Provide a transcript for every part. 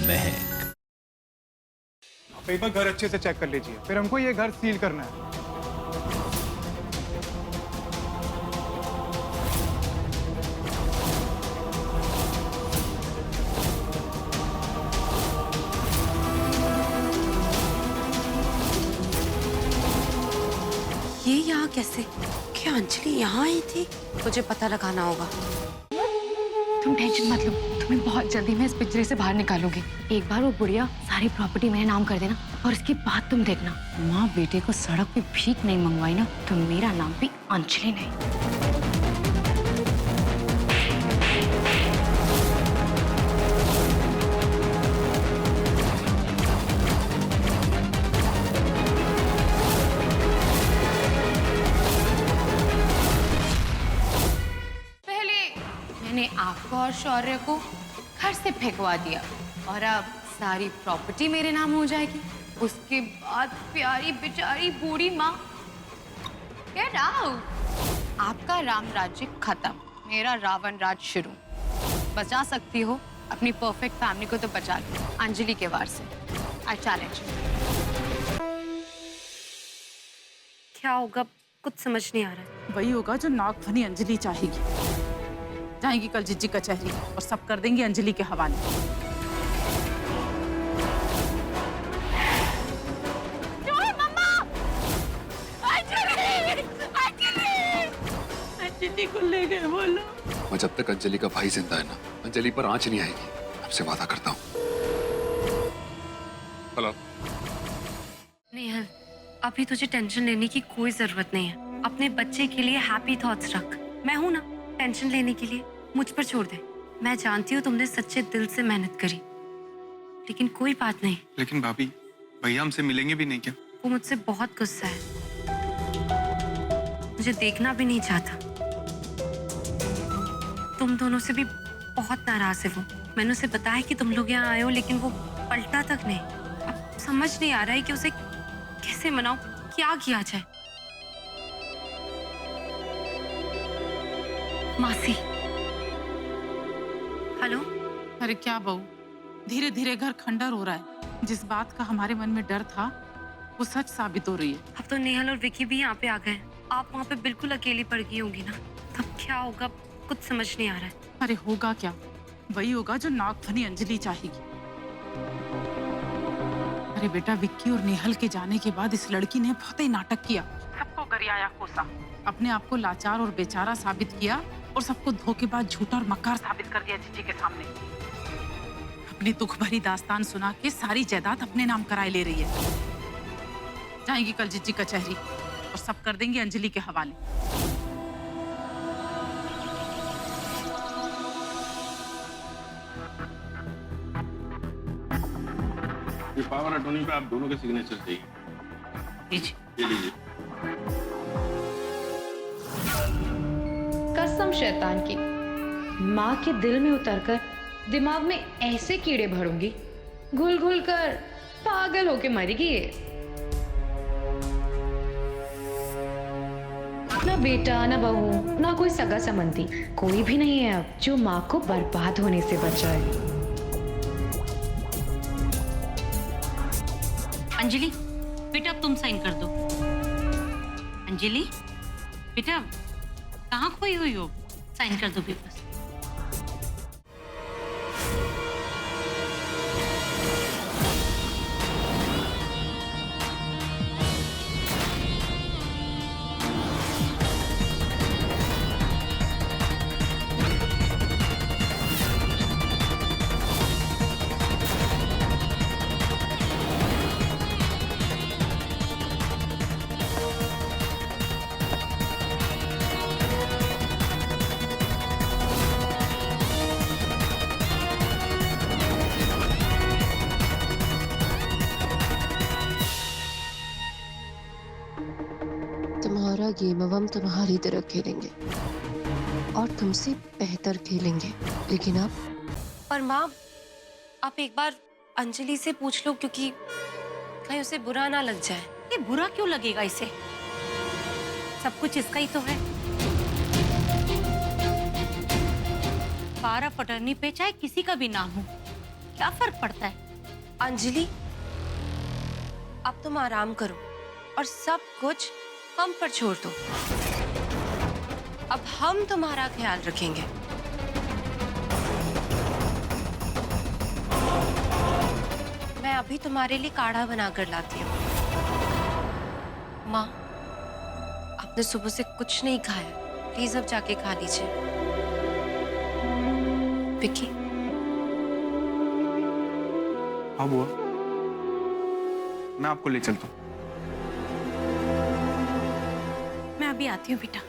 महक। आप एक बार घर अच्छे से चेक कर लीजिए, फिर हमको ये घर सील करना है। ये यहाँ कैसे? क्या अंजलि यहाँ आई थी? मुझे पता लगाना होगा। तुम टेंशन मत लो, तुम्हें बहुत जल्दी मैं इस पिंजरे से बाहर निकालूंगी। एक बार वो बुढ़िया सारी प्रॉपर्टी मेरे नाम कर देना और इसके बाद तुम देखना, माँ बेटे को सड़क पे भीख नहीं मंगवाई ना तो मेरा नाम भी अंजलि नहीं। मैंने आपको और शौर्य को घर से फेंकवा दिया और अब सारी प्रॉपर्टी मेरे नाम हो जाएगी। उसके बाद प्यारी बेचारी बूढ़ी माँ, गेट आउट। आपका राम राज्य खत्म, मेरा रावण राज शुरू। बचा सकती हो अपनी परफेक्ट फैमिली को तो बचा लो अंजलि के वार से। I challenge. क्या होगा कुछ समझ नहीं आ रहा। वही होगा जो नागफनी अंजलि चाहेगी। जाएंगी कल जिज्जी कचहरी और सब कर देंगी अंजलि के हवाले। अंजलि को ले गए बोलो। और जब तक अंजलि का भाई जिंदा है ना, अंजलि पर आंच नहीं आएगी। आपसे वादा करता हूँ। हेलो नेहल, अभी तुझे टेंशन लेने की कोई जरूरत नहीं है। अपने बच्चे के लिए हैप्पी थॉट्स रख। मैं हूं ना टेंशन लेने के लिए, मुझ पर छोड़ दे। मैं जानती हूँ तुमने सच्चे दिल से मेहनत करी, लेकिन कोई बात नहीं। लेकिन भाभी, भैया हमसे मिलेंगे भी नहीं क्या? वो मुझसे बहुत गुस्सा है, मुझे देखना भी नहीं चाहता। तुम दोनों से भी बहुत नाराज है वो। मैंने उसे बताया कि तुम लोग यहाँ आए हो, लेकिन वो पलटा तक नहीं। अब समझ नहीं आ रहा है कि उसे कैसे मनाऊं, क्या किया जाए। मासी। हेलो। अरे क्या बहू, धीरे धीरे घर खंडर हो रहा है। जिस बात का हमारे मन में डर था वो सच साबित हो रही है। अब तो नेहल और विकी भी यहाँ पे आ गए। आप वहाँ पे बिल्कुल अकेली पड़ गई होंगी ना। तब क्या होगा कुछ समझ नहीं आ रहा है। अरे होगा क्या, वही होगा जो नागफनी अंजलि चाहेगी। अरे बेटा, विक्की और नेहल के जाने के बाद इस लड़की ने बहुत ही नाटक किया। सबको गरियाया कोसा, अपने आप को लाचार और बेचारा साबित किया और सबको धोखेबाज, झूठा और मक्कार साबित कर दिया जीजी के सामने। अपनी दुख भरी दास्तान सुना के सारी जायदाद अपने नाम कराए ले रही है। जाएंगी कल जीजी कचहरी और सब कर देंगे अंजलि के हवाले। ये पावर अटॉर्नी पे आप दोनों के सिग्नेचर चाहिए। ये लीजिए। कसम शैतान की, माँ के दिल में उतरकर दिमाग में ऐसे कीड़े भरूंगी, घुल घुल कर पागल होके मरेगी ये। ना बेटा, ना बहू, ना कोई सगा संबंधी, कोई भी नहीं है अब जो माँ को बर्बाद होने से बचाए। अंजलि बेटा, अब तुम साइन कर दो। अंजलि बेटा, कहाँ खोई हुई हो? साइन कर दो पेपर्स। तुम्हारा गेम अब हम तुम्हारी तरह खेलेंगे और तुमसे बेहतर खेलेंगे, लेकिन अब। पर माँ, आप एक बार अंजलि से पूछ लो, क्योंकि कहीं उसे बुरा ना लग जाए। ये बुरा क्यों लगेगा इसे? सब कुछ इसका ही तो है। पावर ऑफ अटॉर्नी पे चाहे किसी का भी नाम हो, क्या फर्क पड़ता है? अंजलि, अब तुम आराम करो और सब कुछ हम पर छोड़ दो। अब हम तुम्हारा ख्याल रखेंगे। मैं अभी तुम्हारे लिए काढ़ा बनाकर लाती हूँ। माँ, आपने सुबह से कुछ नहीं खाया, प्लीज अब जाके खा लीजिए। विक्की। हाँ बुआ, मैं आपको ले चलता हूँ। मैं अभी आती हूँ बेटा।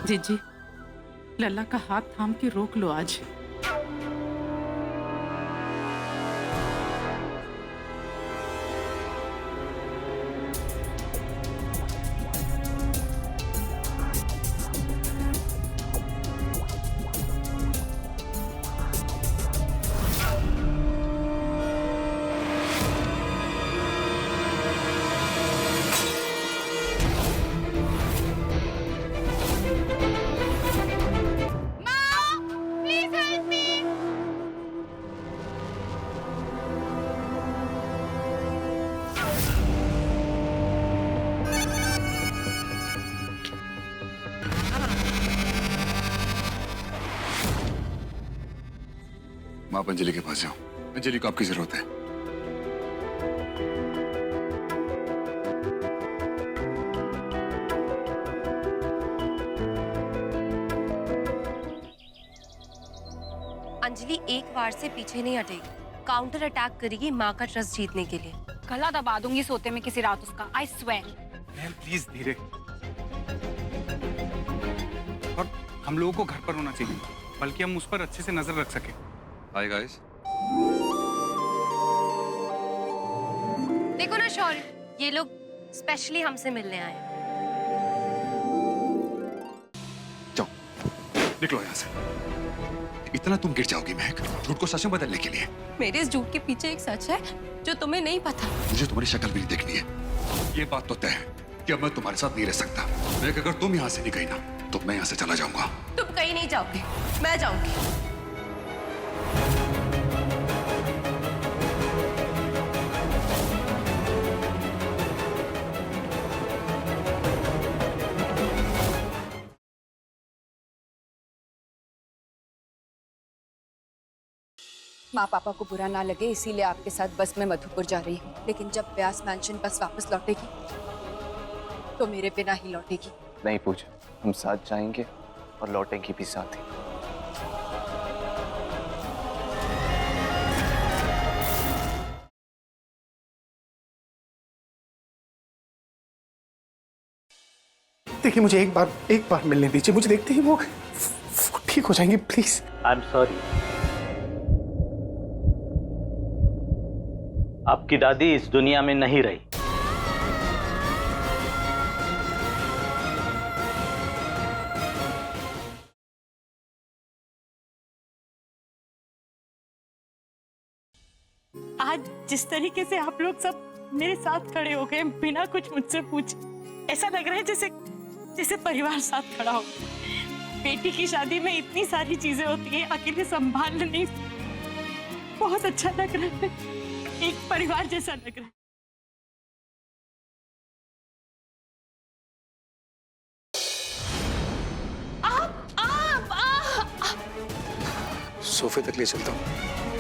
जीजी, लल्ला का हाथ थाम के रोक लो आज। आप अंजलि के पास जाओ। अंजलि को आपकी जरूरत है। अंजलि एक बार से पीछे नहीं हटेगी, काउंटर अटैक करेगी माँ का ट्रस्ट जीतने के लिए। गला दबा दूंगी सोते में किसी रात उसका, आई स्वेयर। मैम प्लीज धीरे। और हम लोगों को घर पर होना चाहिए, बल्कि हम उस पर अच्छे से नजर रख सके। Hi guys. देखो ना शौर्य, ये लोग स्पेशली हमसे मिलने आए हैं। जाओ, निकलो यहाँ से। इतना तुम गिर जाओगी महक, झूठ को सच में बदलने के लिए। मेरे इस झूठ के पीछे एक सच है जो तुम्हें नहीं पता। मुझे तुम्हारी शक्ल भी नहीं देखनी है। ये बात तो तय है कि अब मैं तुम्हारे साथ नहीं रह सकता। महक, अगर तुम यहाँ से नहीं गई ना, तो मैं यहाँ से चला जाऊंगा। तुम कहीं नहीं जाओगे, मैं जाऊंगी। माँ पापा को बुरा ना लगे इसीलिए आपके साथ बस में मधुपुर जा रही हूँ, लेकिन जब व्यास मैंशन बस वापस लौटेगी तो मेरे बिना ही लौटेगी। नहीं पूजा, हम साथ जाएंगे और लौटेंगे भी साथ ही। देखिए मुझे एक बार मिलने दीजिए, मुझे देखते ही वो ठीक हो जाएंगी, प्लीज। I am sorry. आपकी दादी इस दुनिया में नहीं रही। आज जिस तरीके से आप लोग सब मेरे साथ खड़े हो गए बिना कुछ मुझसे पूछे, ऐसा लग रहा है जैसे परिवार साथ खड़ा हो। बेटी की शादी में इतनी सारी चीजें होती हैं, अकेले संभाल नहीं। बहुत अच्छा लग रहा है, एक परिवार जैसा लग रहा है। सोफे तक ले चलता हूँ।